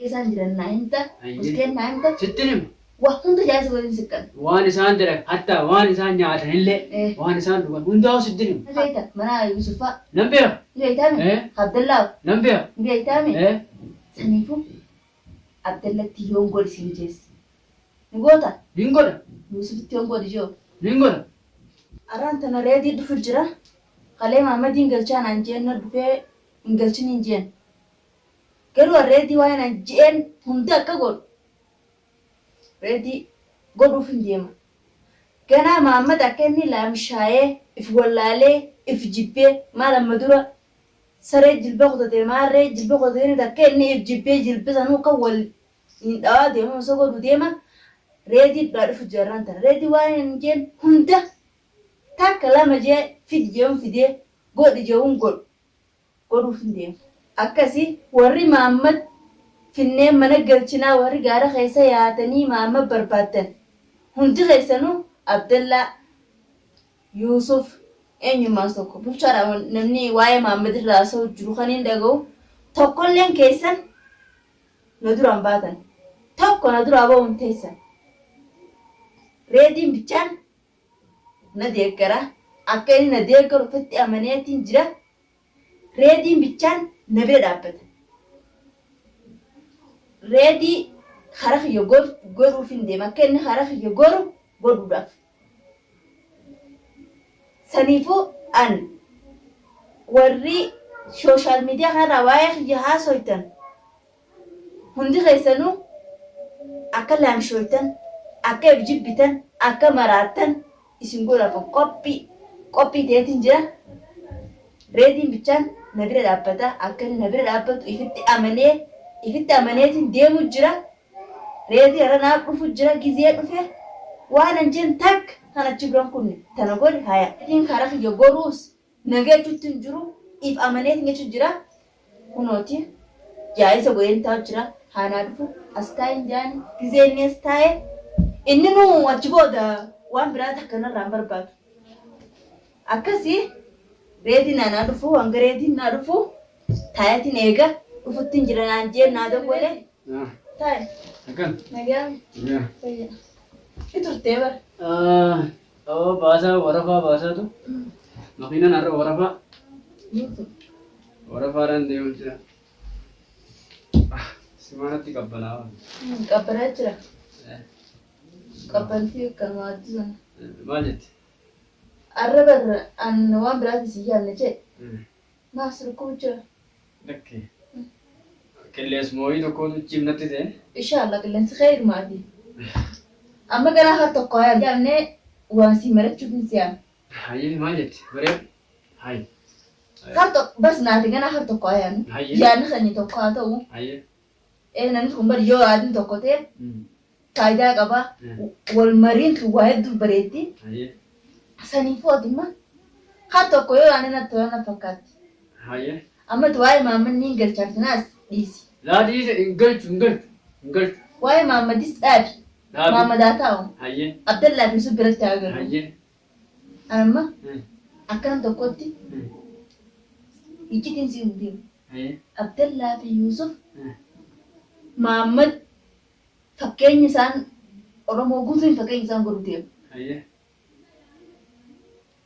bakkeessan jiran naa himta buskeen naa himta sittin hima waa hunda jaayisa waliin siqqan waan isaan dalagan hatta waan isaan nyaatanillee waan isaan dhugan hundaa'u sittin hima Nagayta mana Yusufa nan beeka nagaytaame Abdallaa nan beeka nagaytaame saniifu Abdallatti yoon godhi siin jeessi ni goota nin godha Yusufitti yoon godhi joo nin godha araan tana reedii dhufu jira qalee Maamadiin galchaan an jeen dhufee hin galchin hin jeen garuu reedii waan an jeen hunda akka godhu reedii godhuuf hin deema ganaa Maamad akka inni laamshaayee if wallaalee if jibbee maal amma dura saree jilba qotatee maarree jilba qotatee akka inni if jibbee jilba sanuu kan wal hin dhawaa deema osoo godhu deema reedii dhaa dhufu jiraan tana reedii waan hin jeen hunda takka lama jee fidi jeeun fidee godhi jeeun godhuuf hin deemu akkasii warri Maamad finneen mana galchinaa warri gaara keessa yaatanii Maamad barbaaddan hundi keessanuu Abdallaa Yusuf eenyummaan tokko bulchaadha namni waa'ee Maamad irraa osoo jiru kan hin dhaga'u tokkolleen keessan na duraan baatan tokko na duraa ba'uun teessan reediin bichaan na deeggara akka inni na deeggaru ofitti amaneetiin jira reediin bichaan na bira dhaabbata reedii hara kiyya godhuuf hin deema akka inni hara kiyya godhuudhaaf saniifuu an warri sooshaal miidiyaa kanarraa waa'ee kiyya haasoytan hundi keessanuu akka laamshooytan akka jibbitan akka maraattan isin godhaaf qophii ta'eetiin jira reediin bichaan na bira dhaabbata akka inni na bira dhaabbatu ifitti amaneetiin deemu jira reedii irra naaf dhufu jira gizee dhufe waan an jeen takka kanachi biran kunne tana godhi haya itiin karaa kiyya godhuus nagachuutti hin jiru if amaneetiin jechuun jira kunooti jaayisa godheen taa'u jira haanaa dhufu as taa'een jaani gizee inni as taa'e inni nu achi booda waan biraa takka narraan barbaadu akkasii reediin naa dhufu hanga reediin naa dhufu taayatiin eega dhufutti hin jira naan jeen naa doggolee taa'e akan nagaame iturtee bara oh bahasa warafaa bahasa tu makinan ada warafaa dan deemu jira simanatti qabbanaa qabbanaa jira qabbantii kan waajjisan maal jetti arraba an waan biraati si yaadne jee maas rukkuu jira lakkee qillees mooyii tokkotu cimnatti ta'e inshallah qilleensi khayr maati amma ganaa har tokko yaa jaamne waan si marachuuf hin siyaan hayyee maal jetti baree hay har tokko bas naati ganaa har tokko yaa yaadni sanyii tokko haa ta'u hayyee namni kun bari yoo yaadni tokko ta'e faayidaa qaba wal mariin tu waa hedduu bareetti hayyee saniifuu atimma har tokko yoo yaadni natti waan fakkaatti hayyee amma tu waa'ee Maamad ni galchaafinaas dhiisi laa dhiise hin galchu waa'ee Maamadis dhaabi Maamad haa ta'u hayyee Abdallaa fi Yusuf biratti haa galu hayyee amma akkana tokkotti iccitiin si hin deemu hayyee Abdallaa fi Yusuf Maamad fakkeenya isaan Oromoo guutuun fakkeenya isaan godhu deemu hayyee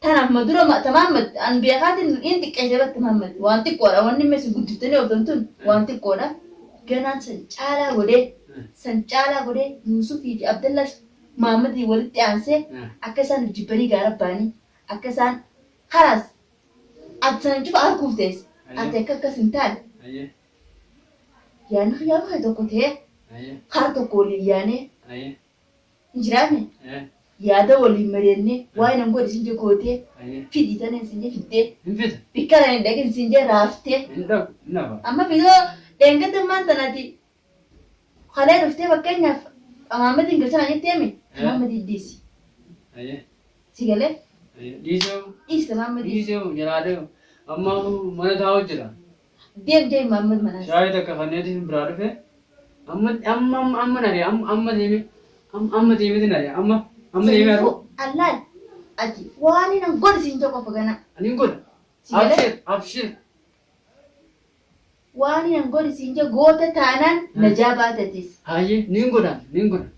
tanaaf madura Maamad an beekaatiin in xiqqeessee bakka Maamad waan xiqqoodha wanni meeshaa guddiftanii oofamtuun waan xiqqoodha ganaan san caalaa godhee Yusufii fi Abdallaa Maamadii walitti aansee akka isaan jibbanii gaara ba'anii akka isaan karaas ati sana cufa arguuf teesse ati akka akkas hin taane yaadni xiyyaa baay'ee tokko ta'ee kara tokko waliin yaanee hin jiraame yaada waliin mari'annee waa'ee nan godhe isin gootee fidii tana isin fiddee bikka kana hin dhaqin isin raaftee amma fidoo dheengata maan tanaati kalee dhuftee fakkeenyaaf Maamadiin galchaa jettee himi Maamadii dhiisi si galee dhiiste Maamadii dhiisee jiraadee amma mana taa'u jira deem Maamad manaas shaayii takka fanneetiin biraa dhufe amma nare amma deemeti nare amma deemee argu allaal ati waan nan godhi siin tokko fagana anin godha abshir waan hin godhisiin je goota taanaan najaa baatatis. Hayyee niin godhan niin godhan.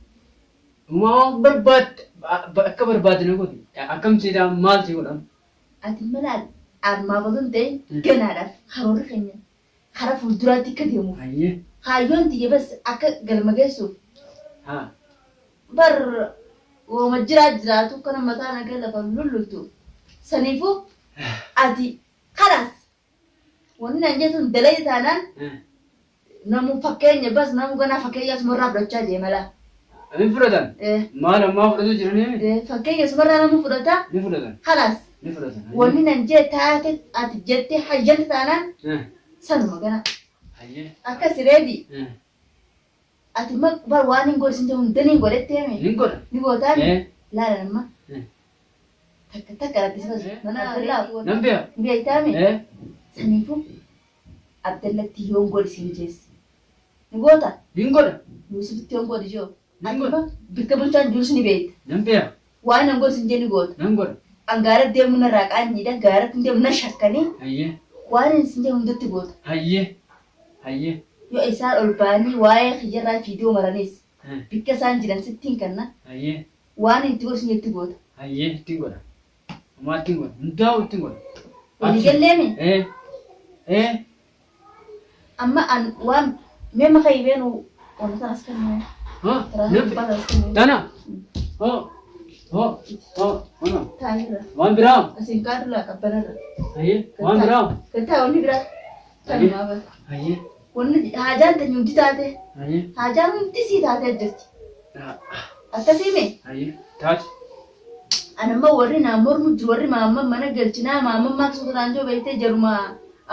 Maa barbaad akka barbaade na godhi. Akkam siidhaan maal si godhan? Ati mala armaa baduun ta'e ganaadhaaf karoora keenya karaa fuulduraatti akka deemuuf. Hayyee. Kaayyoon tiyya bas akka galma geessuuf. Haa. Bar wooma jiraatu kana mataa nagaa lafa lullultu. Saniifuu ati kalaas wanni nan jettuun dalai taanaan namu fakkeenya bas namu ganaa fakkeenya asumarraa fudhachaa deemala. Ni fudhatan? Maal ammaa fudhatu jiranii? Fakkeenya asumarraa namu fudhata. Ni fudhatan. Kalaas Ni fudhatan. wanni nan jee taate ati jettee hayyanta taanaan sanuma gana. Hayyee. Akkas reedi. Ati bar waan hin godhisin ta'u hundanii godhetteeme. Ni godha. Ni gootaan laala nama. Takka rakkisa bas mana Nan beeya. beektaame. Saniifuu Abdallatti yoon godhisin jeessi. Ni goota. Ni godha. Yuusufitti yoon godhi joo. Ni godha. Bikka bulchaan jirus ni beekta. Nan beeya. Waan nan godhisin jee ni goota. Nan godha. An gaara deemu na raaqaanyiidha. Gaaratti deemu na shakkanii. Hayyee. Waan hin sin jee hundatti goota. Hayyee. Hayyee. Yoo isaan ol ba'anii waa'ee kiyyarraa fiidiyoo maranis. Bikka isaan jiran sittiin kanna. Hayyee. Waan itti godhisin jetti goota. Hayyee ittiin godha. Ammaa ittiin godha. Hundaa'u ittiin godha. Walii galleemi. Amma an waan mee maka hibeenu wantoota as kennu. Dana. Mana. Taa'irra. Waan biraa. Asiin kaadula qabbanarra. Hayyee. Waan biraa. Gantaa wanni biraa. Tanumaa bara. Hayyee. Wanni haajaan tanya hundi taate. Hayyee. Haajaan hundi sii taatee jirti. Akkasii mee? Hayyee. Taate. Anamma warri naan mormu jiru warri maamma mana galchinaa maamma maaksuuta naannoo beektee jaruma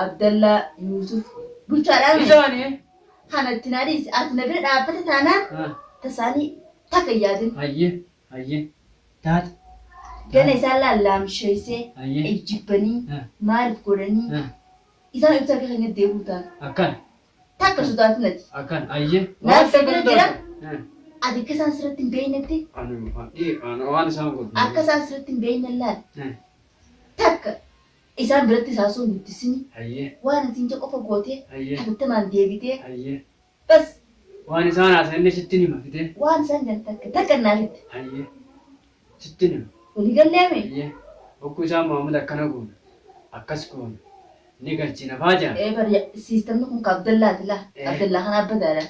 Abdallaa Yuusuf bulchaadhaan. Isaanii. Kana itti naadhiis ati na bira dhaabbata taanaan tasaanii takka yaadin. Hayyee. Hayyee. Taate. Gana isaan lallaamsheessee ejjibbanii maaliif godhanii isaan ibsa akka keenya deebuu ta'an. Akkan. Takka sodaatin ati. Akkan. Hayyee. Naaf bira jira. Ati akka isaan sirratti hin beeknetti. Waan isaan godhu. Akka isaan sirratti hin beekne laal. Takka isaan biratti isaasoo nutisini. Hayyee. Waan atiin jaa qofa gootee. Hayyee. Hatattamaan deebitee. Hayyee. Bas. Waan isaan haasa'inne sittin hima fitee. Waan isaan jan takka naafitti. Hayyee. Sittin hima. Walii galleeme. Hayyee. Hokkuu isaan Muhammad akkana goona. Akkas goona. Ni galchina faajaa. Bari siistamni kun ka Abdallaati laa. Abdallaa kana abbataadha.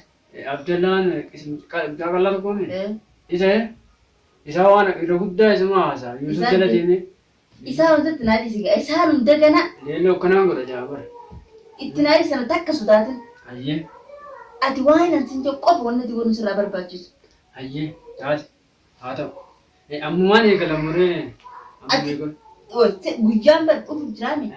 Abdallaan qaqallaa tokkoon isa waan irra guddaa isuma haasaa Yuusuf jala deemee. Isaan hundatti naadhiisi gaa isaan hunda gana. Leelloo akkanaan godha jaabara. Itti naadhiisana takka sodaatin. Hayyee. Ati waan hin siin jee qofa wanni ati godhu sirraa barbaachisu. Hayyee. Taate. Haa ta'u. Ammumaan eegalamuree. Ati guyyaan bari dhufu jiraame.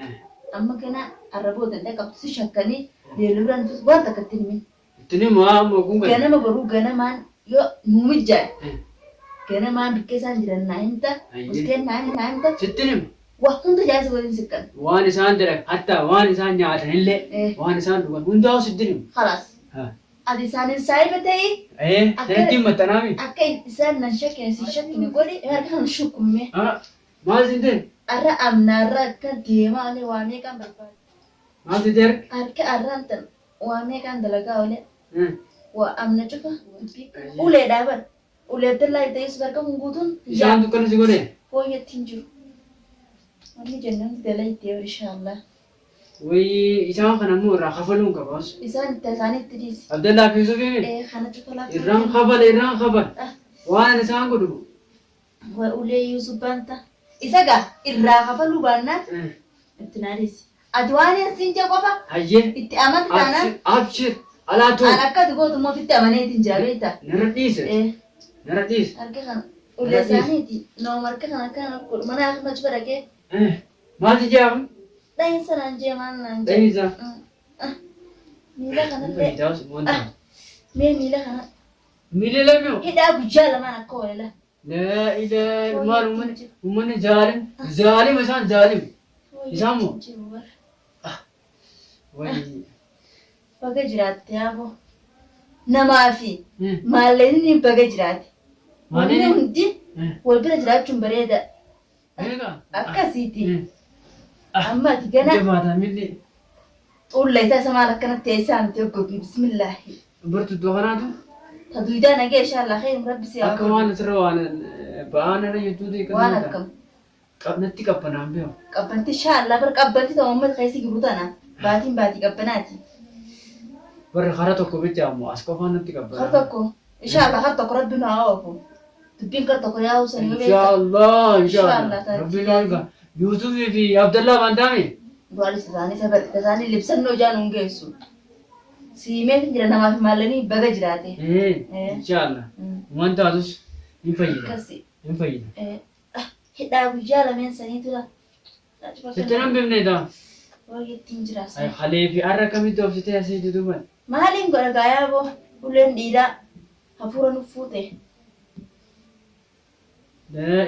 Amma gana arraboota illee qabdu si shakkanii leelloo biraan waan takka itti himin. Ittini maa ammoo kun gadi. Ganama baruu ganamaan yoo muumijjaa. Ganamaan bikkee isaan jiran naa hinta. Bulteen naa hinta. Sittin hima. Waa hunda jaasa waliin siqqan. Waan isaan dalagan hatta waan isaan nyaatan illee waan isaan dhugan hundaa'u sittin hima. Khalaas. Ati isaanin saayiba ta'ee. Danettiin maxxanaami. Akka isaan nan shakkine si shakkine godhi harka kan shukumme. Maal sin ta'e? Arra amnaarra akka deemaa olee waa meeqaan barbaada. Maal sin ta'e? Harka arraan tan waa meeqaan dalagaa olee. Waa amna cufa. Ulee dhaabar. Ulee dallaa ta'es barka kun guutuun. Isaan dukkana si godhe? Fooyyatti hin jiru. Wanni jennan dalaa itti yoo inshaallah. Wayii isaan kana immoo irraa kafaluun qabaas. Isaan itti isaanitti dhiisi. Abdallaa fi Yuusufi? Kana cufa lafa. Irraan kafala. Waan isaan godhu. Ulee Yuusuf baanta. Isa gaa irraa kafaluu baannaan itti naadhiisi. Ati waan siin jee qofa. Hayyee. Itti amata taanaan. Abshir. Alaatu. An akkati gootu immoo ofitti amaneetiin jira beektaa. Narra dhiise. Narra dhiise. Harka kana ulee isaaniiti. Nooma harka kana akkana mana akka machi barakee. Maati jaamu? Dhahinsa naan jee maal naan jee. Dhahinsa. Miila kanallee. Mee miila kana. Miila lamee. Hidhaa guyyaa lamaan akka oolela. La ilaha maal uummanni zaalima isaan zaalima. Isaan moo? Wayii. Baga jiraatte yaaboo. Namaa fi maalleen baga jiraate. Wanni hundi wal bira jiraachuun bareeda. Akkasiiti. Amma ati gana. Jabaata milli. Ullayta isa maal akkanatti eessaan ta'e gogi bismillaahi. Bartu doonatu. Taduudaa nagee inshallah khayr rabbi si yaa. Akka waan asirra waan ba'aan irra jechuuti kan Waan akkam. qabnatti qabbanaan beeku. Qabbanti inshallah bar qabbanti ta'u uummata keessi gibutana. Baatiin baatii qabbanaati. Barri hara tokko bicha ammoo as qofaan natti qabbanaa. Har tokko inshallah har tokko rabbi nu haa oofu. Dubbiin kar tokko yaa usan yoo beekta. Inshallah inshallah. Inshallah, Rabbi nooga. Yuusufi fi Abdallah Bandaami. Du'aalis isaanii libsannoo jaan hungeessu. Siimeetiin jira namaaf maallanii baga jiraate. Inshallah. Waan taatus hin fayyada. Akkasi. Hin fayyada. Hidhaa guyyaa lameen sanii tura. Sitti nan beekne taa. Waayittiin jiraasa. Halee fi har'a kamitti obsitee asii duduban. Maaliin godha gaayaa boo uleen dhiiraa hafuura nuuf fuute. Daa